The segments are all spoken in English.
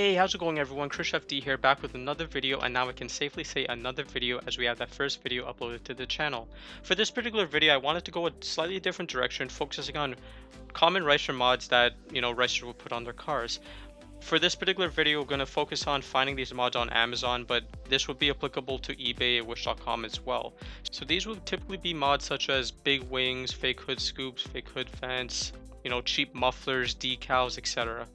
Hey, how's it going everyone? Chris FD here, back with another video, and now I can safely say another video as we have that first video uploaded to the channel. For this particular video, I wanted to go a slightly different direction, focusing on common RICER mods that, RICER will put on their cars. For this particular video, we're going to focus on finding these mods on Amazon, but this would be applicable to eBay and Wish.com as well. So these would typically be mods such as big wings, fake hood scoops, fake hood vents, cheap mufflers, decals, etc.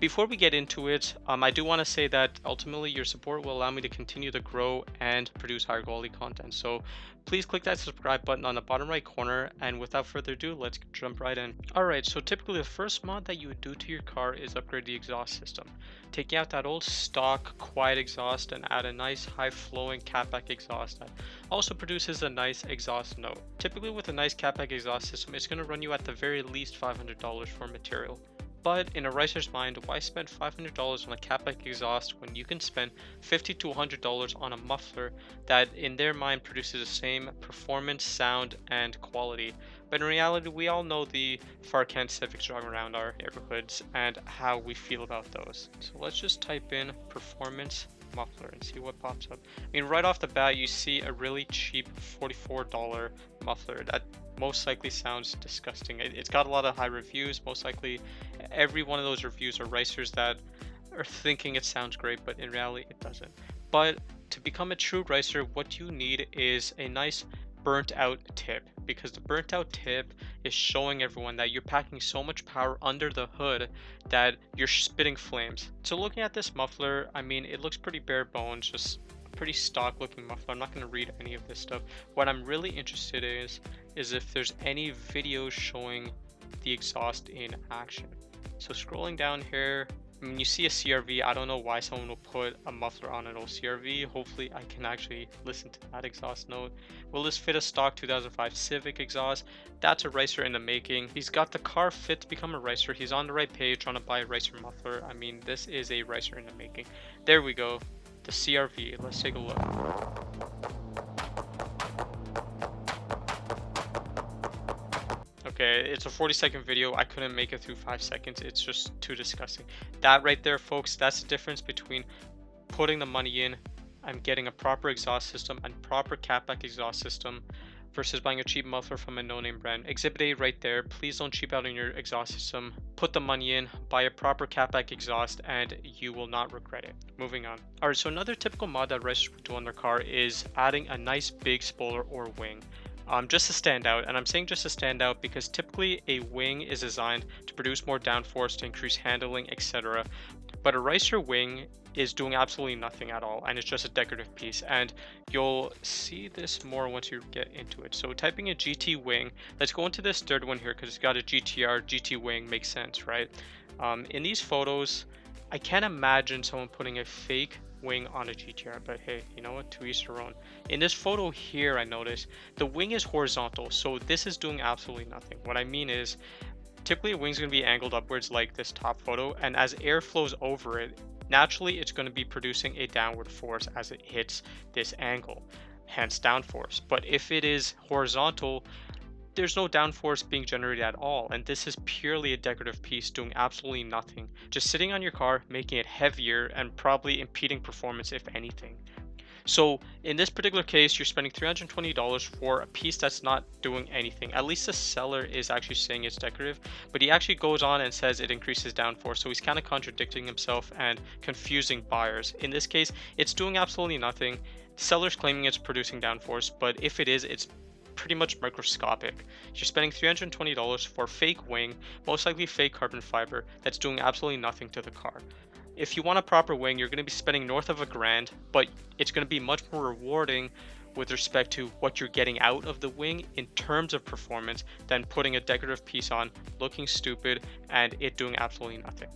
Before we get into it, I do want to say that ultimately your support will allow me to continue to grow and produce higher quality content. So please click that subscribe button on the bottom right corner, and without further ado, let's jump right in. Alright, so typically the first mod that you would do to your car is upgrade the exhaust system. Taking out that old stock quiet exhaust and add a nice high flowing catback exhaust that also produces a nice exhaust note. Typically with a nice catback exhaust system, it's going to run you at the very least $500 for material. But in a RICER's mind, why spend $500 on a catback exhaust when you can spend $50 to $100 on a muffler that in their mind produces the same performance, sound, and quality? But in reality, we all know the Farcan Civics driving around our neighborhoods and how we feel about those. So let's just type in performance muffler and see what pops up. I mean, right off the bat, you see a really cheap $44 muffler that most likely sounds disgusting. It's got a lot of high reviews. Most likely every one of those reviews are RICERs that are thinking it sounds great, but in reality it doesn't. But to become a true RICER, what you need is a nice burnt out tip, because the burnt out tip is showing everyone that you're packing so much power under the hood that you're spitting flames. So looking at this muffler, I mean, it looks pretty bare bones, just pretty stock looking muffler. I'm not going to read any of this stuff. What I'm really interested in is if there's any videos showing the exhaust in action. So scrolling down here, I mean, you see a CRV. I don't know why someone will put a muffler on an old CRV. Hopefully I can actually listen to that exhaust note. Will this fit a stock 2005 Civic exhaust? That's a RICER in the making. He's got the car fit to become a RICER. He's on the right page trying to buy a RICER muffler. I mean, this is a RICER in the making. There we go. The CRV. Let's take a look. Okay, it's a 40-second video. I couldn't make it through 5 seconds. It's just too disgusting. That right there, folks, that's the difference between putting the money in and getting a proper exhaust system and proper catback exhaust system versus buying a cheap muffler from a no-name brand. Exhibit A right there. Please don't cheap out on your exhaust system. Put the money in, buy a proper catback exhaust, and you will not regret it. Moving on. Alright, so another typical mod that RICERs would do on their car is adding a nice big spoiler or wing. Just to stand out, and I'm saying just to stand out because typically a wing is designed to produce more downforce, to increase handling, etc. But a RICER wing is doing absolutely nothing at all, and it's just a decorative piece, and you'll see this more once you get into it. So typing a GT wing, let's go into this third one here because it's got a GTR. GT wing makes sense, right? In these photos, I can't imagine someone putting a fake wing on a GTR, but hey, you know what, to each their own. In this photo here, I noticed the wing is horizontal, so this is doing absolutely nothing. What I mean is, typically a wing's going to be angled upwards like this top photo, and as air flows over it, naturally it's going to be producing a downward force as it hits this angle, hence downforce. But if it is horizontal, there's no downforce being generated at all, and this is purely a decorative piece doing absolutely nothing, just sitting on your car, making it heavier and probably impeding performance if anything. So in this particular case, you're spending $320 for a piece that's not doing anything. At least the seller is actually saying it's decorative, but he actually goes on and says it increases downforce, so he's kind of contradicting himself and confusing buyers. In this case, it's doing absolutely nothing. The seller's claiming it's producing downforce, but if it is, it's pretty much microscopic. You're spending $320 for fake wing, most likely fake carbon fiber, that's doing absolutely nothing to the car. If you want a proper wing, you're going to be spending north of $1,000, but it's going to be much more rewarding with respect to what you're getting out of the wing in terms of performance than putting a decorative piece on, looking stupid, and it doing absolutely nothing.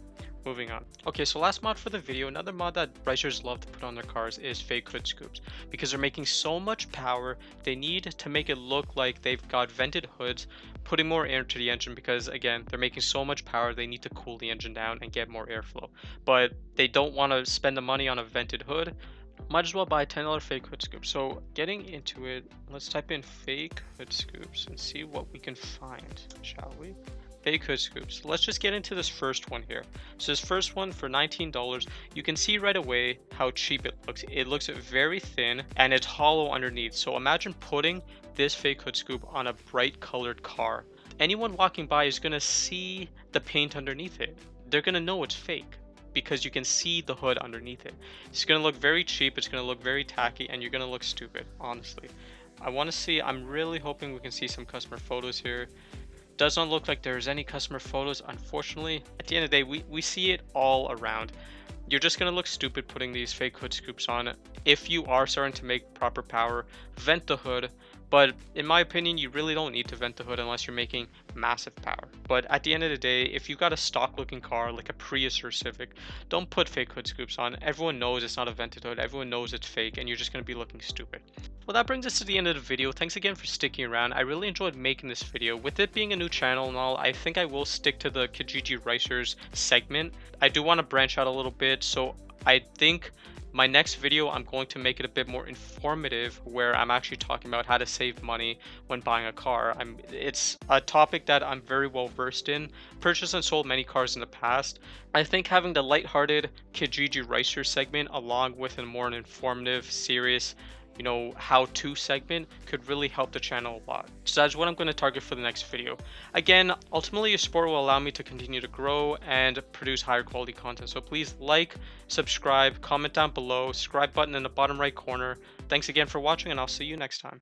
Moving on. Okay, so last mod for the video, another mod that RICERs love to put on their cars is fake hood scoops. Because they're making so much power, they need to make it look like they've got vented hoods, putting more air into the engine because, again, they're making so much power, they need to cool the engine down and get more airflow. But they don't want to spend the money on a vented hood. Might as well buy a $10 fake hood scoop. So getting into it, let's type in fake hood scoops and see what we can find, shall we? fake hood scoops. Let's just get into this first one here. So this first one for $19, you can see right away how cheap it looks. It looks very thin and it's hollow underneath. So imagine putting this fake hood scoop on a bright colored car. Anyone walking by is gonna see the paint underneath it. They're gonna know it's fake because you can see the hood underneath it. It's gonna look very cheap, it's gonna look very tacky, and you're gonna look stupid, honestly. I want to see, I'm really hoping we can see some customer photos here. Does not look like there's any customer photos, unfortunately. At the end of the day, we see it all around. You're just going to look stupid putting these fake hood scoops on. If you are starting to make proper power, vent the hood. But in my opinion, you really don't need to vent the hood unless you're making massive power. But at the end of the day, if you got a stock looking car like a Prius or Civic, don't put fake hood scoops on. Everyone knows it's not a vented hood. Everyone knows it's fake, and you're just going to be looking stupid. Well, that brings us to the end of the video. Thanks again for sticking around. I really enjoyed making this video. With it being a new channel and all, I think I will stick to the Kijiji RICERs segment. I do want to branch out a little bit, so I think my next video, I'm going to make it a bit more informative, where I'm actually talking about how to save money when buying a car. It's a topic that I'm very well versed in. Purchased and sold many cars in the past. I think having the lighthearted Kijiji RICER segment along with a more informative, serious, how-to segment could really help the channel a lot. So that's what I'm going to target for the next video. Again, ultimately your support will allow me to continue to grow and produce higher quality content. So please like, subscribe, comment down below, subscribe button in the bottom right corner. Thanks again for watching, and I'll see you next time.